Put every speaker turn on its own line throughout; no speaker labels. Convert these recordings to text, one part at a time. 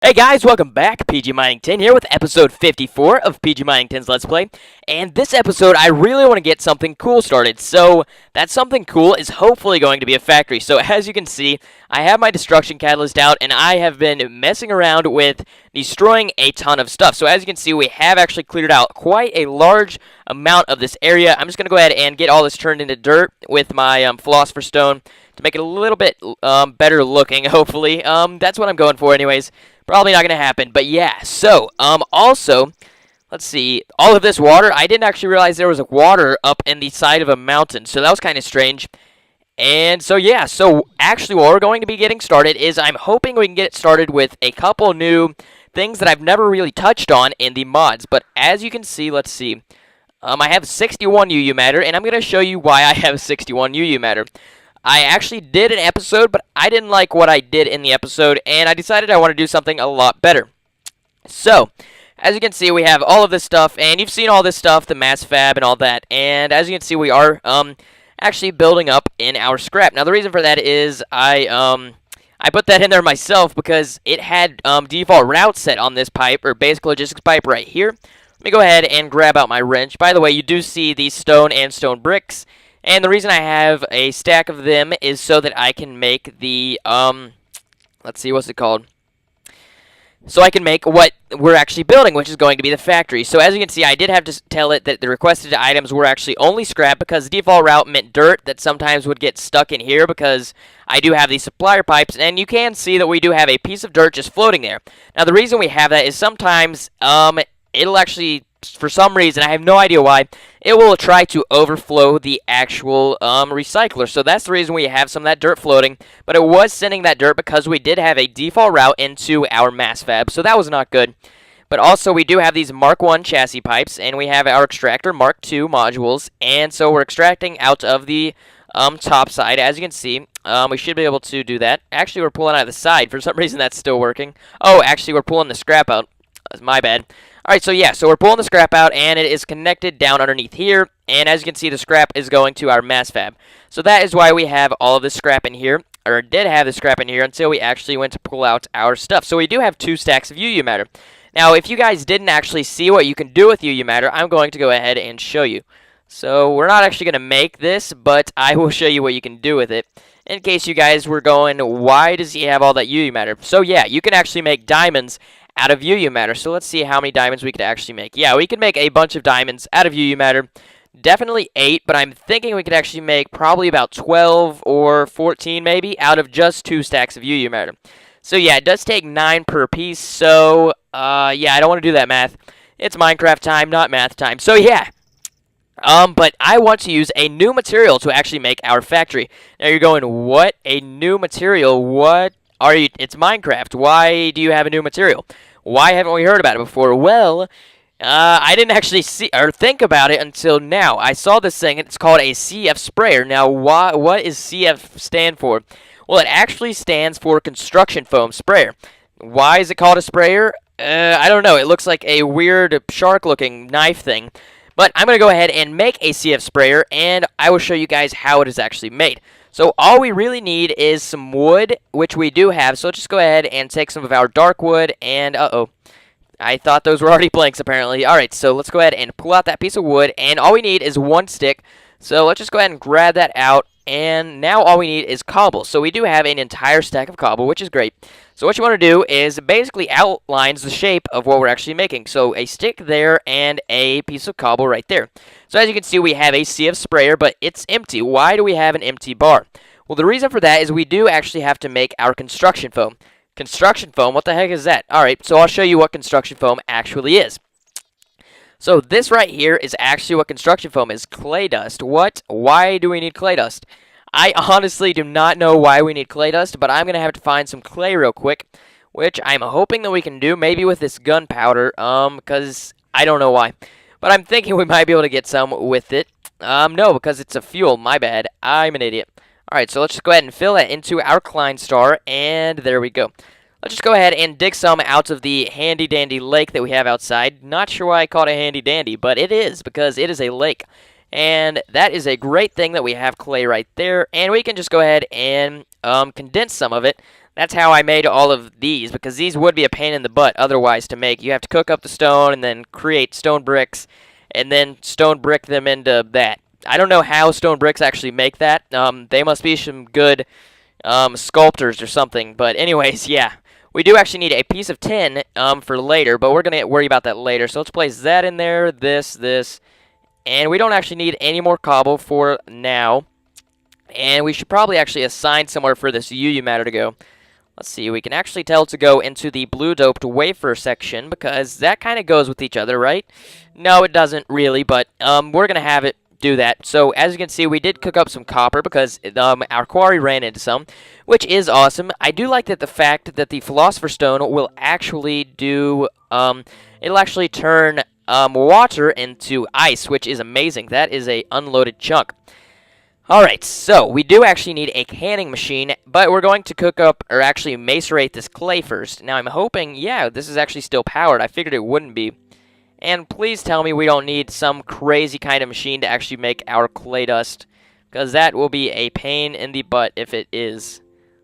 Hey guys, welcome back. PG Mining 10 here with episode 54 of PG Mining 10's Let's Play. And this episode, I really want to get something cool started. So, that something cool is hopefully going to be a factory. So, as you can see, I have my destruction catalyst out, and I have been messing around with destroying a ton of stuff. So, as you can see, we have actually cleared out quite a large amount of this area. I'm just going to go ahead and get all this turned into dirt with my Philosopher's Stone to make it a little bit better looking, hopefully. That's what I'm going for anyways. Probably not going to happen, but yeah. So, also, let's see. All of this water, I didn't actually realize there was a water up in the side of a mountain, so that was kind of strange. And so, yeah. So, actually, what we're going to be getting started is I'm hoping we can get it started with a couple new things that I've never really touched on in the mods. But as you can see, let's see. I have 61 UU matter, and I'm going to show you why I have 61 UU matter. I actually did an episode, but I didn't like what I did in the episode, and I decided I want to do something a lot better. So, as you can see, we have all of this stuff, and you've seen all this stuff, the mass fab and all that, and as you can see, we are actually building up in our scrap. Now, the reason for that is I put that in there myself because it had default route set on this pipe, or basic logistics pipe right here. Let me go ahead and grab out my wrench. By the way, you do see these stone and stone bricks. And the reason I have a stack of them is so that I can make the, let's see, what's it called? So I can make what we're actually building, which is going to be the factory. So as you can see, I did have to tell it that the requested items were actually only scrap because default route meant dirt that sometimes would get stuck in here because I do have these supplier pipes. And you can see that we do have a piece of dirt just floating there. Now, the reason we have that is sometimes, it'll actually, for some reason, I have no idea why, it will try to overflow the actual recycler. So that's the reason we have some of that dirt floating. But it was sending that dirt because we did have a default route into our mass fab. So that was not good. But also we do have these Mark 1 chassis pipes. And we have our extractor Mark 2 modules. And so we're extracting out of the top side. As you can see, we should be able to do that. Actually, we're pulling out of the side. For some reason, that's still working. Oh, actually, we're pulling the scrap out. That's my bad. Alright, so yeah, so we're pulling the scrap out, and it is connected down underneath here, and as you can see, the scrap is going to our mass fab. So that is why we have all of this scrap in here, or did have the scrap in here, until we actually went to pull out our stuff. So we do have 2 stacks of UU matter. Now, if you guys didn't actually see what you can do with UU matter, I'm going to go ahead and show you. So we're not actually going to make this, but I will show you what you can do with it. In case you guys were going, why does he have all that UU matter? So yeah, you can actually make diamonds out of UU matter. So let's see how many diamonds we could actually make. Yeah, we could make a bunch of diamonds out of UU matter. Definitely 8, but I'm thinking we could actually make probably about 12 or 14 maybe out of just 2 stacks of UU matter. So yeah, it does take 9 per piece. So yeah, I don't want to do that math. It's Minecraft time, not math time. So yeah. But I want to use a new material to actually make our factory. Now you're going, what? A new material? What? It's Minecraft. Why do you have a new material? Why haven't we heard about it before? Well, I didn't actually see or think about it until now. I saw this thing. It's called a CF sprayer. Now, what is CF stand for? Well, it actually stands for construction foam sprayer. Why is it called a sprayer? I don't know. It looks like a weird shark-looking knife thing. But I'm going to go ahead and make a CF sprayer, and I will show you guys how it is actually made. So all we really need is some wood, which we do have. So let's just go ahead and take some of our dark wood, and I thought those were already blanks apparently. Alright, so let's go ahead and pull out that piece of wood, and all we need is 1 stick. So let's just go ahead and grab that out, and now all we need is cobble. So we do have an entire stack of cobble, which is great. So what you want to do is basically outlines the shape of what we're actually making. So a stick there and a piece of cobble right there. So as you can see, we have a CF sprayer, but it's empty. Why do we have an empty bar? Well, the reason for that is we do actually have to make our construction foam. Construction foam? What the heck is that? Alright, so I'll show you what construction foam actually is. So this right here is actually what construction foam is. Clay dust. What? Why do we need clay dust? I honestly do not know why we need clay dust, but I'm going to have to find some clay real quick, which I'm hoping that we can do, maybe with this gunpowder, because I don't know why. But I'm thinking we might be able to get some with it. No, because it's a fuel. My bad. I'm an idiot. Alright, so let's just go ahead and fill that into our Klein Star, and there we go. Let's just go ahead and dig some out of the handy-dandy lake that we have outside. Not sure why I called it handy-dandy, but it is, because it is a lake. And that is a great thing that we have clay right there. And we can just go ahead and condense some of it. That's how I made all of these, because these would be a pain in the butt otherwise to make. You have to cook up the stone and then create stone bricks and then stone brick them into that. I don't know how stone bricks actually make that. They must be some good sculptors or something. But anyways, yeah. We do actually need a piece of tin for later, but we're going to worry about that later. So let's place that in there, this, and we don't actually need any more cobble for now. And we should probably actually assign somewhere for this UU matter to go. Let's see, we can actually tell it to go into the blue doped wafer section because that kind of goes with each other, right? No, it doesn't really, but we're going to have it do that. So as you can see, we did cook up some copper because our quarry ran into some, which is awesome. I do like that the fact that the Philosopher's Stone will actually do, it'll actually turn water into ice, which is amazing. That is a unloaded chunk. Alright, so we do actually need a canning machine, but we're going to cook up, or actually macerate this clay first. Now I'm hoping, yeah, this is actually still powered. I figured it wouldn't be. And please tell me we don't need some crazy kind of machine to actually make our clay dust, because that will be a pain in the butt if it is.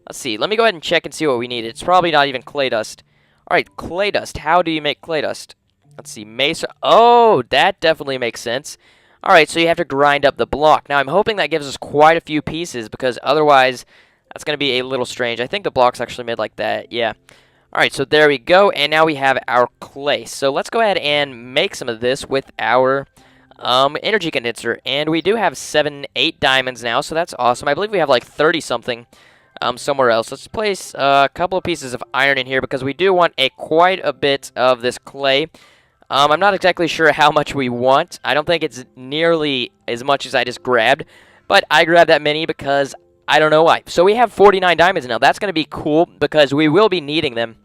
Let's see, let me go ahead and check and see what we need. It's probably not even clay dust. Alright, clay dust. How do you make clay dust? Let's see, oh, that definitely makes sense. Alright, so you have to grind up the block. Now, I'm hoping that gives us quite a few pieces, because otherwise, that's going to be a little strange. I think the block's actually made like that, yeah. Alright, so there we go, and now we have our clay. So let's go ahead and make some of this with our energy condenser. And we do have 8 diamonds now, so that's awesome. I believe we have like 30-something somewhere else. Let's place a couple of pieces of iron in here, because we do want quite a bit of this clay. I'm not exactly sure how much we want. I don't think it's nearly as much as I just grabbed, but I grabbed that many because I don't know why. So we have 49 diamonds now. That's going to be cool because we will be needing them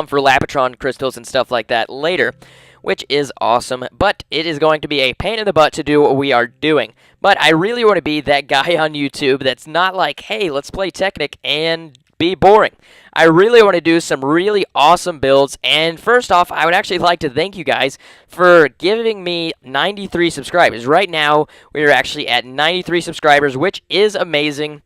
for Lapitron crystals and stuff like that later, which is awesome. But it is going to be a pain in the butt to do what we are doing. But I really want to be that guy on YouTube that's not like, hey, let's play Technic and be boring. I really want to do some really awesome builds, and first off, I would actually like to thank you guys for giving me 93 subscribers. Right now, we are actually at 93 subscribers, which is amazing.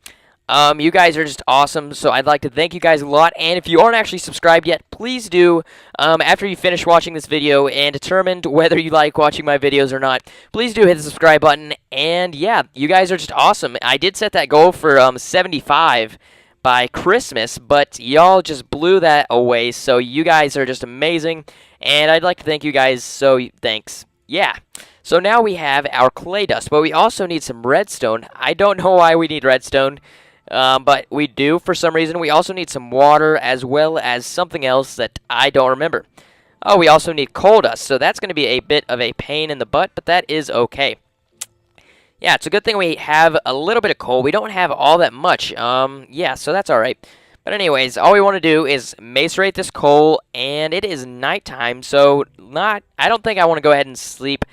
You guys are just awesome, so I'd like to thank you guys a lot, and if you aren't actually subscribed yet, please do, after you finish watching this video and determined whether you like watching my videos or not, please do hit the subscribe button, and yeah, you guys are just awesome. I did set that goal for 75 by Christmas, but y'all just blew that away, so you guys are just amazing, and I'd like to thank you guys, so thanks. Yeah, so now we have our clay dust, but we also need some redstone. I don't know why we need redstone, but we do for some reason. We also need some water, as well as something else that I don't remember. Oh, we also need coal dust, so that's going to be a bit of a pain in the butt, but that is okay. Yeah, it's a good thing we have a little bit of coal. We don't have all that much. Yeah, so that's alright. But anyways, all we want to do is macerate this coal, and it is nighttime, so I don't think I want to go ahead and sleep.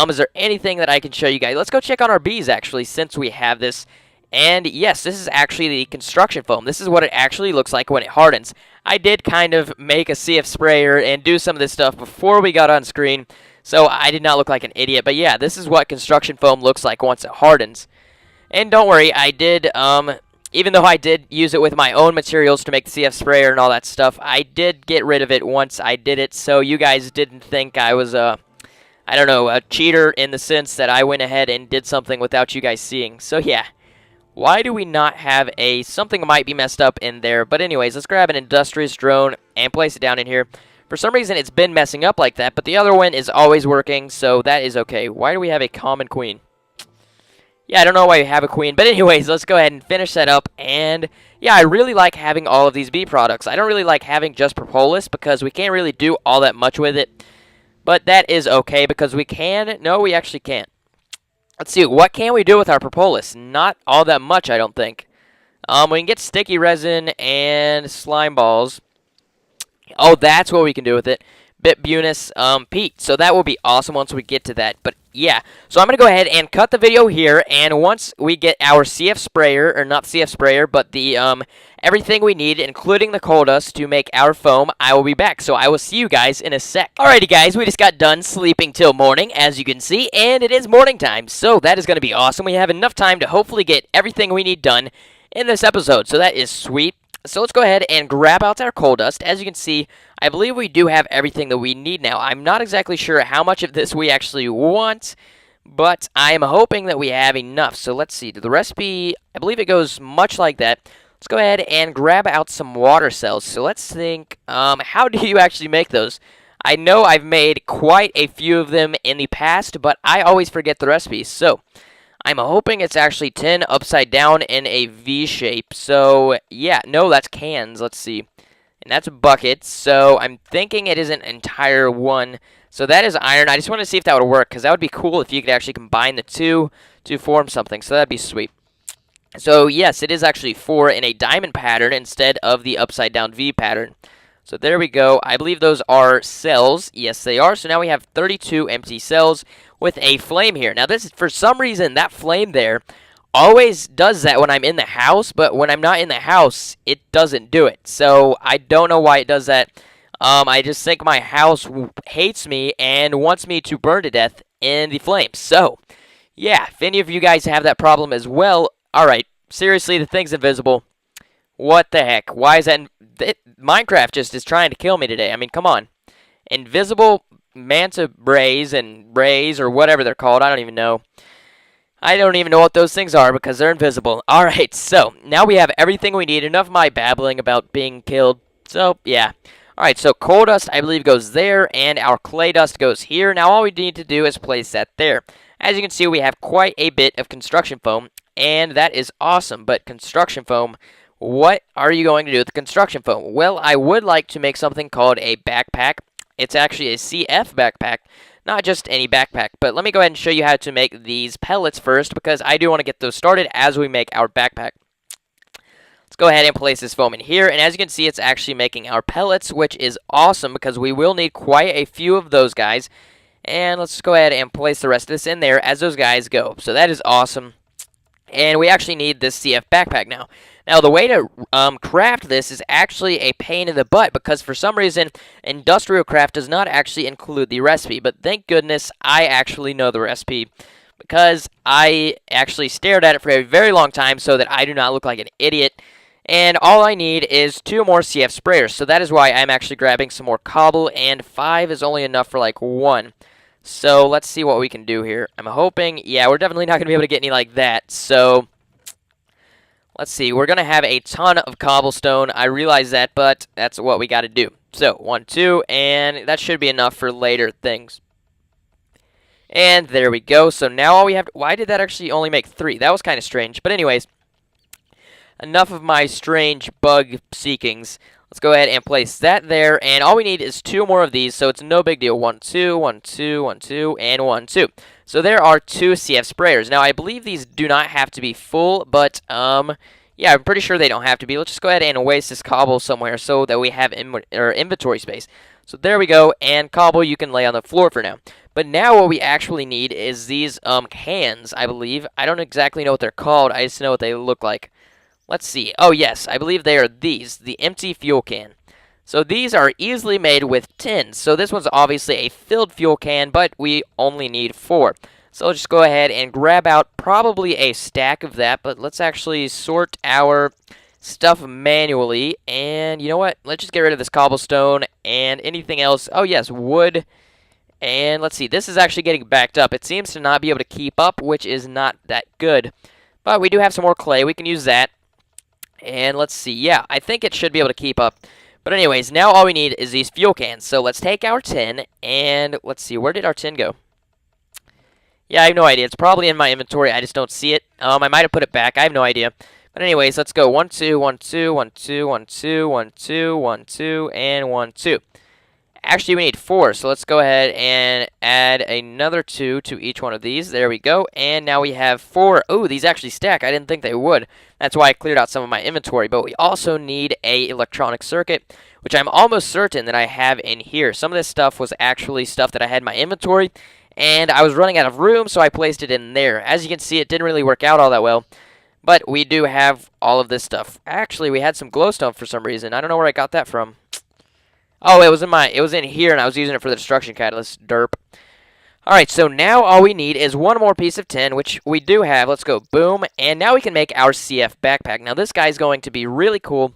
Is there anything that I can show you guys? Let's go check on our bees, actually, since we have this. And yes, this is actually the construction foam. This is what it actually looks like when it hardens. I did kind of make a CF sprayer and do some of this stuff before we got on screen, so I did not look like an idiot. But yeah, this is what construction foam looks like once it hardens. And don't worry, I did, even though I did use it with my own materials to make the CF sprayer and all that stuff, I did get rid of it once I did it, so you guys didn't think I was I don't know, a cheater in the sense that I went ahead and did something without you guys seeing. So yeah, why do we not have something might be messed up in there? But anyways, let's grab an industrious drone and place it down in here. For some reason, it's been messing up like that, but the other one is always working, so that is okay. Why do we have a common queen? Yeah, I don't know why we have a queen, but anyways, let's go ahead and finish that up. And yeah, I really like having all of these bee products. I don't really like having just propolis because we can't really do all that much with it. But that is okay because we can. No, we actually can't. Let's see, what can we do with our propolis? Not all that much, I don't think. We can get sticky resin and slime balls. Oh, that's what we can do with it. Bitbunus peat. So that will be awesome once we get to that. But yeah, so I'm going to go ahead and cut the video here. And once we get our CF sprayer, or not CF sprayer, but the everything we need, including the coal dust to make our foam, I will be back. So I will see you guys in a sec. Alrighty guys, we just got done sleeping till morning, as you can see. And it is morning time. So that is going to be awesome. We have enough time to hopefully get everything we need done in this episode. So that is sweet. So let's go ahead and grab out our coal dust. As you can see, I believe we do have everything that we need now. I'm not exactly sure how much of this we actually want, but I'm hoping that we have enough. So let's see. The recipe, I believe it goes much like that. Let's go ahead and grab out some water cells. So let's think, how do you actually make those? I know I've made quite a few of them in the past, but I always forget the recipes. So I'm hoping it's actually 10 upside down in a V shape. So yeah, no, that's cans. Let's see. And that's buckets. So I'm thinking it is an entire one. So that is iron. I just want to see if that would work, because that would be cool if you could actually combine the two to form something. So that'd be sweet. So yes, it is actually 4 in a diamond pattern instead of the upside down V pattern. So there we go. I believe those are cells. Yes, they are. So now we have 32 empty cells with a flame here. Now this is, for some reason, that flame there always does that when I'm in the house, but when I'm not in the house, it doesn't do it. So I don't know why it does that. I just think my house hates me and wants me to burn to death in the flames. So yeah, if any of you guys have that problem as well, alright, seriously, the thing's invisible. What the heck? Why is that? Minecraft just is trying to kill me today. I mean, come on. Invisible manta rays and rays, or whatever they're called. I don't even know. I don't even know what those things are because they're invisible. Alright, so now we have everything we need. Enough of my babbling about being killed. So, yeah. Alright, so coal dust, I believe, goes there, and our clay dust goes here. Now, all we need to do is place that there. As you can see, we have quite a bit of construction foam, and that is awesome. But construction foam, what are you going to do with the construction foam? Well, I would like to make something called a backpack. It's actually a CF backpack, not just any backpack. But let me go ahead and show you how to make these pellets first, because I do want to get those started as we make our backpack. Let's go ahead and place this foam in here, and as you can see, it's actually making our pellets, which is awesome because we will need quite a few of those guys. And let's go ahead and place the rest of this in there as those guys go. So that is awesome. And we actually need this CF backpack now. Now, the way to craft this is actually a pain in the butt, because for some reason, Industrial Craft does not actually include the recipe. But thank goodness I actually know the recipe, because I actually stared at it for a very long time so that I do not look like an idiot. And all I need is 2 more CF sprayers. So that is why I'm actually grabbing some more cobble, and 5 is only enough for like 1. So let's see what we can do here. I'm hoping, yeah, we're definitely not going to be able to get any like that. So let's see. We're going to have a ton of cobblestone. I realize that, but that's what we got to do. So 1, 2, and that should be enough for later things. And there we go. So now all we have, why did that actually only make 3? That was kind of strange. But anyways, enough of my strange bug seekings. Let's go ahead and place that there, and all we need is 2 more of these, so it's no big deal. 1, 2, 1, 2, 1, 2, and 1, 2. So there are 2 CF sprayers. Now, I believe these do not have to be full, but, yeah, I'm pretty sure they don't have to be. Let's just go ahead and waste this cobble somewhere so that we have inventory space. So there we go, and cobble you can lay on the floor for now. But now what we actually need is these, cans, I believe. I don't exactly know what they're called. I just know what they look like. Let's see. Oh, yes. I believe they are these, the empty fuel can. So these are easily made with tins. So this one's obviously a filled fuel can, but we only need 4. So let's just go ahead and grab out probably a stack of that, but let's actually sort our stuff manually. And you know what? Let's just get rid of this cobblestone and anything else. Oh, yes, wood. And let's see. This is actually getting backed up. It seems to not be able to keep up, which is not that good. But we do have some more clay. We can use that. And let's see, yeah, I think it should be able to keep up. But anyways, now all we need is these fuel cans. So let's take our tin, and let's see, where did our tin go? Yeah, I have no idea. It's probably in my inventory. I just don't see it. I might have put it back. I have no idea. But anyways, let's go 1, 2, 1, 2, 1, 2, 1, 2, 1, 2, 1, 2, and 1, 2. Actually, we need 4, so let's go ahead and add another 2 to each one of these. There we go, and now we have 4. Oh, these actually stack. I didn't think they would. That's why I cleared out some of my inventory, but we also need a electronic circuit, which I'm almost certain that I have in here. Some of this stuff was actually stuff that I had in my inventory, and I was running out of room, so I placed it in there. As you can see, it didn't really work out all that well, but we do have all of this stuff. Actually, we had some glowstone for some reason. I don't know where I got that from. Oh, it was in here, and I was using it for the destruction catalyst. Derp. Alright, so now all we need is 1 more piece of tin, which we do have. Let's go. Boom. And now we can make our CF backpack. Now, this guy's going to be really cool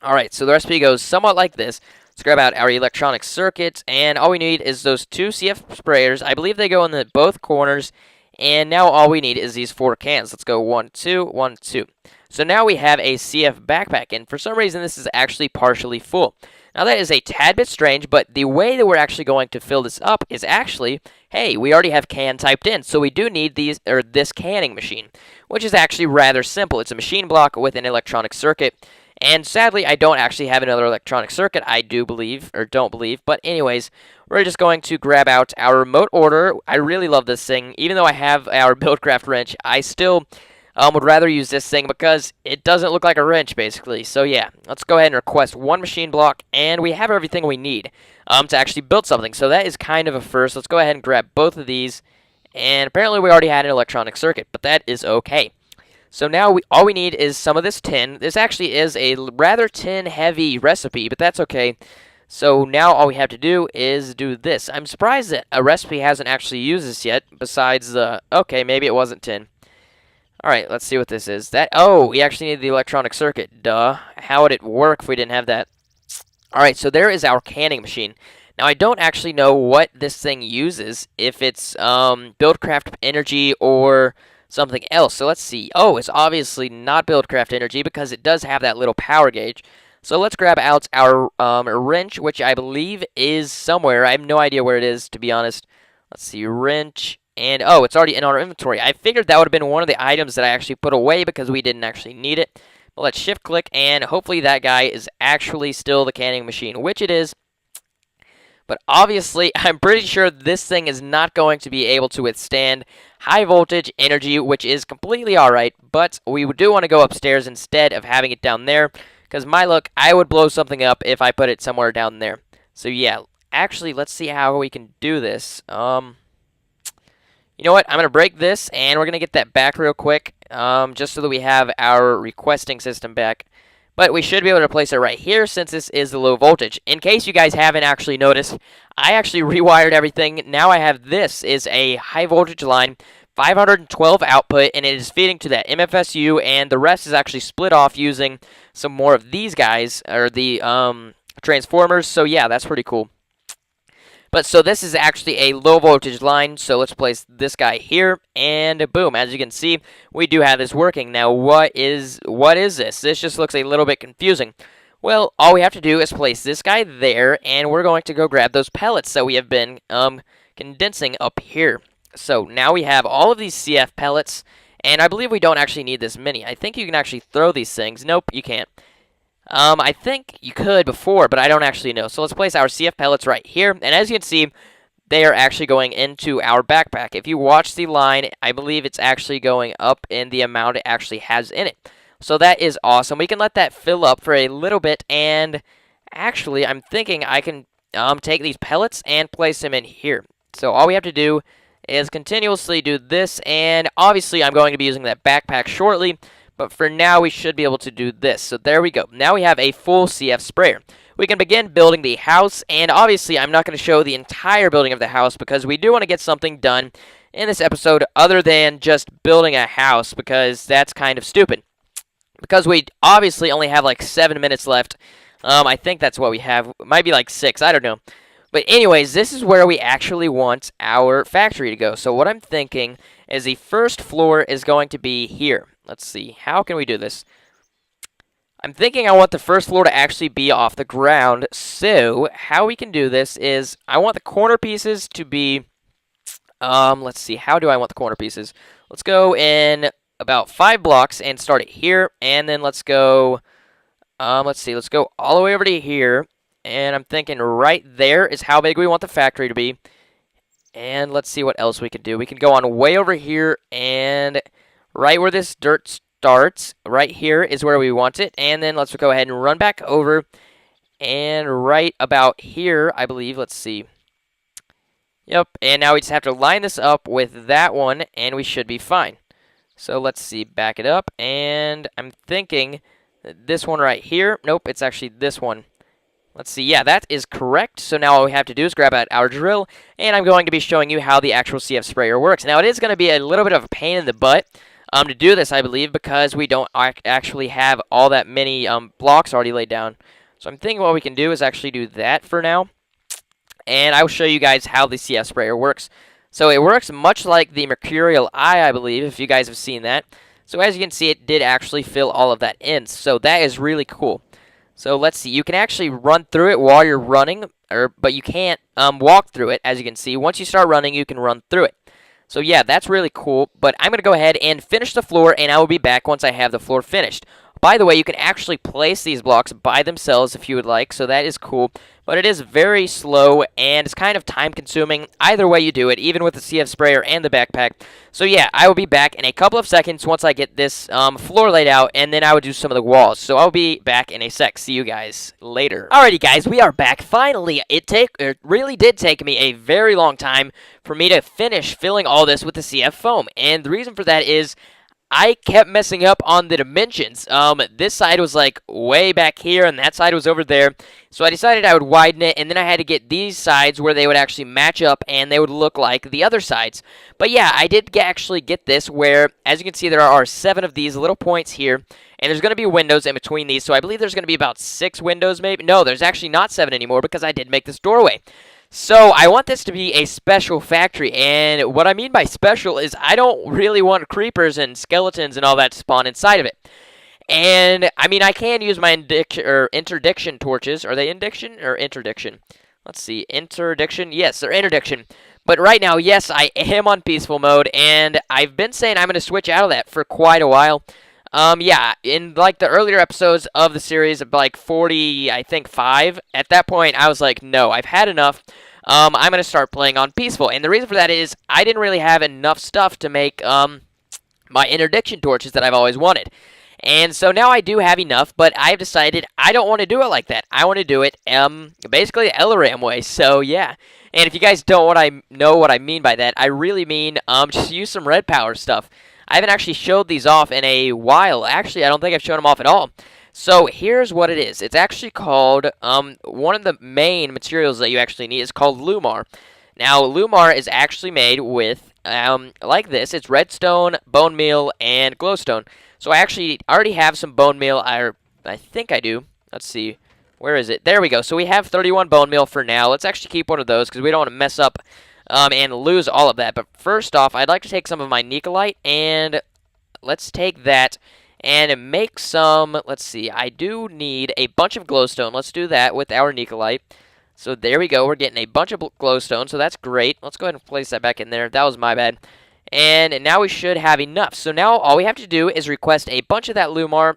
Alright, so the recipe goes somewhat like this. Let's grab out our electronic circuits, and all we need is those 2 CF sprayers. I believe they go in both corners, and now all we need is these 4 cans. Let's go 1, 2, 1, 2. So now we have a CF backpack, and for some reason this is actually partially full. Now that is a tad bit strange, but the way that we're actually going to fill this up is actually, hey, we already have can typed in, so we do need this canning machine, which is actually rather simple. It's a machine block with an electronic circuit. And sadly, I don't actually have another electronic circuit, I do believe, or don't believe. But anyways, we're just going to grab out our remote order. I really love this thing. Even though I have our Buildcraft wrench, I still would rather use this thing because it doesn't look like a wrench, basically. So yeah, let's go ahead and request 1 machine block, and we have everything we need to actually build something. So that is kind of a first. Let's go ahead and grab both of these. And apparently we already had an electronic circuit, but that is okay. So now all we need is some of this tin. This actually is a rather tin-heavy recipe, but that's okay. So now all we have to do is do this. I'm surprised that a recipe hasn't actually used this yet, besides the... Okay, maybe it wasn't tin. Alright, let's see what this is. Oh, we actually need the electronic circuit. Duh. How would it work if we didn't have that? Alright, so there is our canning machine. Now, I don't actually know what this thing uses, if it's Buildcraft energy or something else. So let's see. Oh, it's obviously not Buildcraft energy because it does have that little power gauge. So let's grab out our wrench, which I believe is somewhere. I have no idea where it is, to be honest. Let's see, wrench, and oh, it's already in our inventory. I figured that would have been one of the items that I actually put away because we didn't actually need it. But let's shift click, and hopefully that guy is actually still the canning machine, which it is. But obviously, I'm pretty sure this thing is not going to be able to withstand high voltage energy, which is completely alright, but we do want to go upstairs instead of having it down there, because my luck, I would blow something up if I put it somewhere down there. So yeah, actually, let's see how we can do this. You know what, I'm going to break this, and we're going to get that back real quick, just so that we have our requesting system back. But we should be able to place it right here since this is the low voltage. In case you guys haven't actually noticed, I actually rewired everything. Now I have this is a high voltage line, 512 output, and it is feeding to that MFSU, and the rest is actually split off using some more of these guys, or the transformers. So yeah, that's pretty cool. But so this is actually a low voltage line, so let's place this guy here, and boom, as you can see, we do have this working. Now, what is this? This just looks a little bit confusing. Well, all we have to do is place this guy there, and we're going to go grab those pellets that we have been condensing up here. So now we have all of these CF pellets, and I believe we don't actually need this many. I think you can actually throw these things. Nope, you can't. I think you could before, but I don't actually know. So let's place our CF pellets right here. And as you can see, they are actually going into our backpack. If you watch the line, I believe it's actually going up in the amount it actually has in it. So that is awesome. We can let that fill up for a little bit. And actually, I'm thinking I can take these pellets and place them in here. So all we have to do is continuously do this. And obviously, I'm going to be using that backpack shortly. But for now, we should be able to do this. So there we go. Now we have a full CF sprayer. We can begin building the house, and obviously I'm not going to show the entire building of the house because we do want to get something done in this episode other than just building a house, because that's kind of stupid. Because we obviously only have like 7 minutes left. I think that's what we have. It might be like 6. I don't know. But anyways, this is where we actually want our factory to go. So what I'm thinking is the first floor is going to be here. Let's see. How can we do this? I'm thinking I want the first floor to actually be off the ground. So how we can do this is I want the corner pieces to be... let's see. How do I want the corner pieces? Let's go in about 5 blocks and start it here. And then let's go... let's see. Let's go all the way over to here. And I'm thinking right there is how big we want the factory to be. And let's see what else we can do. We can go on way over here, and right where this dirt starts, right here is where we want it. And then let's go ahead and run back over. And right about here, I believe, let's see. Yep, and now we just have to line this up with that one, and we should be fine. So let's see, back it up. And I'm thinking this one right here. Nope, it's actually this one. Let's see, yeah, that is correct. So now all we have to do is grab out our drill, and I'm going to be showing you how the actual CF sprayer works. Now, it is going to be a little bit of a pain in the butt, to do this, I believe, because we don't actually have all that many blocks already laid down. So I'm thinking what we can do is actually do that for now. And I will show you guys how the CF sprayer works. So it works much like the Mercurial Eye, I believe, if you guys have seen that. So as you can see, it did actually fill all of that in. So that is really cool. So let's see. You can actually run through it while you're running, but you can't walk through it, as you can see. Once you start running, you can run through it. So yeah, that's really cool. But I'm going to go ahead and finish the floor, and I will be back once I have the floor finished. By the way, you can actually place these blocks by themselves if you would like, so that is cool. But it is very slow, and it's kind of time-consuming either way you do it, even with the CF sprayer and the backpack. So yeah, I will be back in a couple of seconds once I get this floor laid out, and then I will do some of the walls. So I'll be back in a sec. See you guys later. Alrighty, guys, we are back. Finally, it really did take me a very long time for me to finish filling all this with the CF foam, and the reason for that is I kept messing up on the dimensions. This side was like way back here, and that side was over there. So I decided I would widen it, and then I had to get these sides where they would actually match up, and they would look like the other sides. But yeah, I did actually get this where, as you can see, there are 7 of these little points here, and there's going to be windows in between these. So I believe there's going to be about 6 windows, maybe. No, there's actually not 7 anymore because I did make this doorway. So I want this to be a special factory, and what I mean by special is I don't really want creepers and skeletons and all that to spawn inside of it. And, I mean, I can use my interdiction torches. Are they indiction or interdiction? Let's see, interdiction? Yes, they're interdiction. But right now, yes, I am on peaceful mode, and I've been saying I'm going to switch out of that for quite a while. Yeah, in like the earlier episodes of the series, like 40, I think 5, at that point I was like, no, I've had enough. I'm going to start playing on peaceful. And the reason for that is I didn't really have enough stuff to make my interdiction torches that I've always wanted. And so now I do have enough, but I've decided I don't want to do it like that. I want to do it basically the Elaram way. So yeah. And if you guys don't know what I mean by that, I really mean just use some red power stuff. I haven't actually showed these off in a while. Actually, I don't think I've shown them off at all. So here's what it is. It's actually called, one of the main materials that you actually need is called Lumar. Now, Lumar is actually made with, like this. It's redstone, bone meal, and glowstone. So I actually already have some bone meal. I think I do. Let's see. Where is it? There we go. So we have 31 bone meal for now. Let's actually keep one of those because we don't want to mess up and lose all of that. But first off, I'd like to take some of my Nikolite, and let's take that and make some, let's see, I do need a bunch of glowstone. Let's do that with our Nikolite. So there we go. We're getting a bunch of glowstone, so that's great. Let's go ahead and place that back in there. That was my bad. And now we should have enough. So now all we have to do is request a bunch of that Lumar.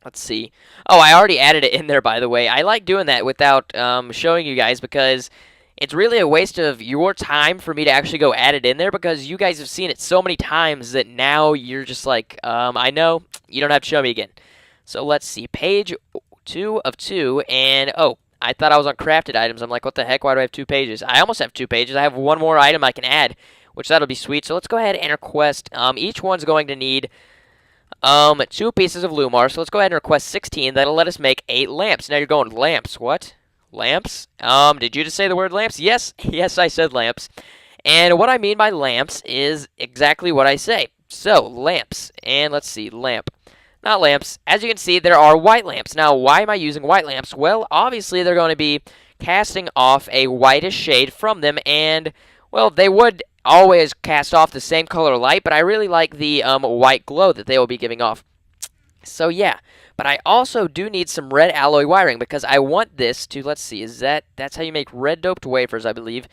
Let's see. Oh, I already added it in there, by the way. I like doing that without showing you guys because it's really a waste of your time for me to actually go add it in there because you guys have seen it so many times that now you're just like, I know, you don't have to show me again. So let's see, page 2 of 2, and oh, I thought I was on crafted items. I'm like, what the heck, why do I have 2 pages? I almost have 2 pages. I have one more item I can add, which that'll be sweet. So let's go ahead and request, each one's going to need 2 pieces of Lumar, so let's go ahead and request 16. That'll let us make 8 lamps. Now you're going, lamps, what? Lamps? Did you just say the word lamps? Yes, yes, I said lamps. And what I mean by lamps is exactly what I say. So, lamps. And let's see, lamp. Not lamps. As you can see, there are white lamps. Now, why am I using white lamps? Well, obviously, they're going to be casting off a whitish shade from them. And, well, they would always cast off the same color light, but I really like the white glow that they will be giving off. So, yeah. But I also do need some red alloy wiring because I want this to, let's see, that's how you make red doped wafers, I believe.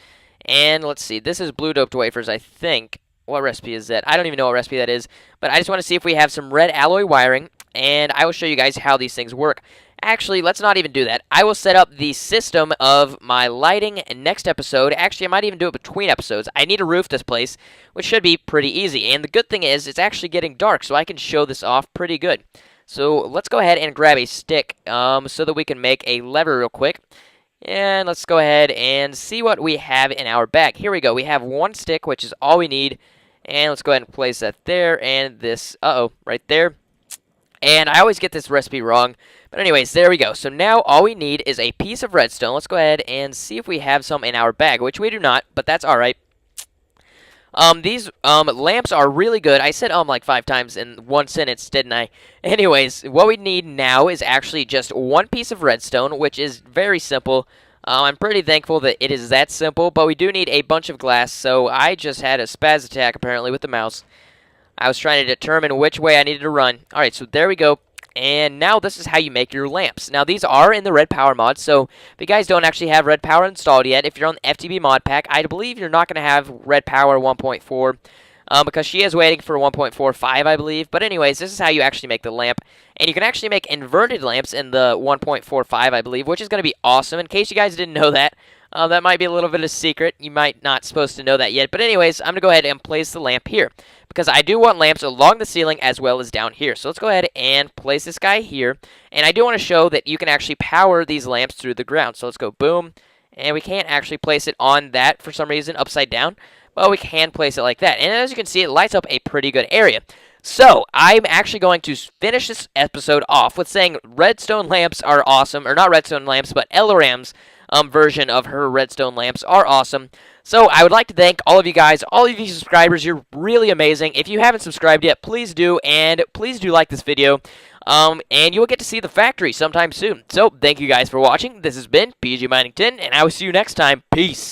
And let's see, this is blue doped wafers, I think. What recipe is that? I don't even know what recipe that is. But I just want to see if we have some red alloy wiring, and I will show you guys how these things work. Actually, let's not even do that. I will set up the system of my lighting next episode. Actually, I might even do it between episodes. I need to roof this place, which should be pretty easy. And the good thing is, it's actually getting dark, so I can show this off pretty good. So let's go ahead and grab a stick so that we can make a lever real quick. And let's go ahead and see what we have in our bag. Here we go. We have 1 stick, which is all we need. And let's go ahead and place that there and this, right there. And I always get this recipe wrong. But anyways, there we go. So now all we need is a piece of redstone. Let's go ahead and see if we have some in our bag, which we do not, but that's alright. These lamps are really good. I said like 5 times in one sentence, didn't I? Anyways, what we need now is actually just one piece of redstone, which is very simple. I'm pretty thankful that it is that simple, but we do need a bunch of glass, so I just had a spaz attack apparently with the mouse. I was trying to determine which way I needed to run. Alright, so there we go. And now this is how you make your lamps. Now these are in the Red Power mod, so if you guys don't actually have Red Power installed yet, if you're on the FTB mod pack, I believe you're not going to have Red Power 1.4 because she is waiting for 1.45, I believe. But anyways, this is how you actually make the lamp. And you can actually make inverted lamps in the 1.45, I believe, which is going to be awesome. In case you guys didn't know that, that might be a little bit of a secret. You might not supposed to know that yet. But anyways, I'm going to go ahead and place the lamp here, because I do want lamps along the ceiling as well as down here. So let's go ahead and place this guy here. And I do want to show that you can actually power these lamps through the ground. So let's go boom. And we can't actually place it on that for some reason, upside down. But we can place it like that. And as you can see, it lights up a pretty good area. So, I'm actually going to finish this episode off with saying redstone lamps are awesome. Or not redstone lamps, but Elaram's version of her redstone lamps are awesome. So, I would like to thank all of you guys, all of you subscribers. You're really amazing. If you haven't subscribed yet, please do. And please do like this video. And you will get to see the factory sometime soon. So, thank you guys for watching. This has been PG Mining 10, and I will see you next time. Peace.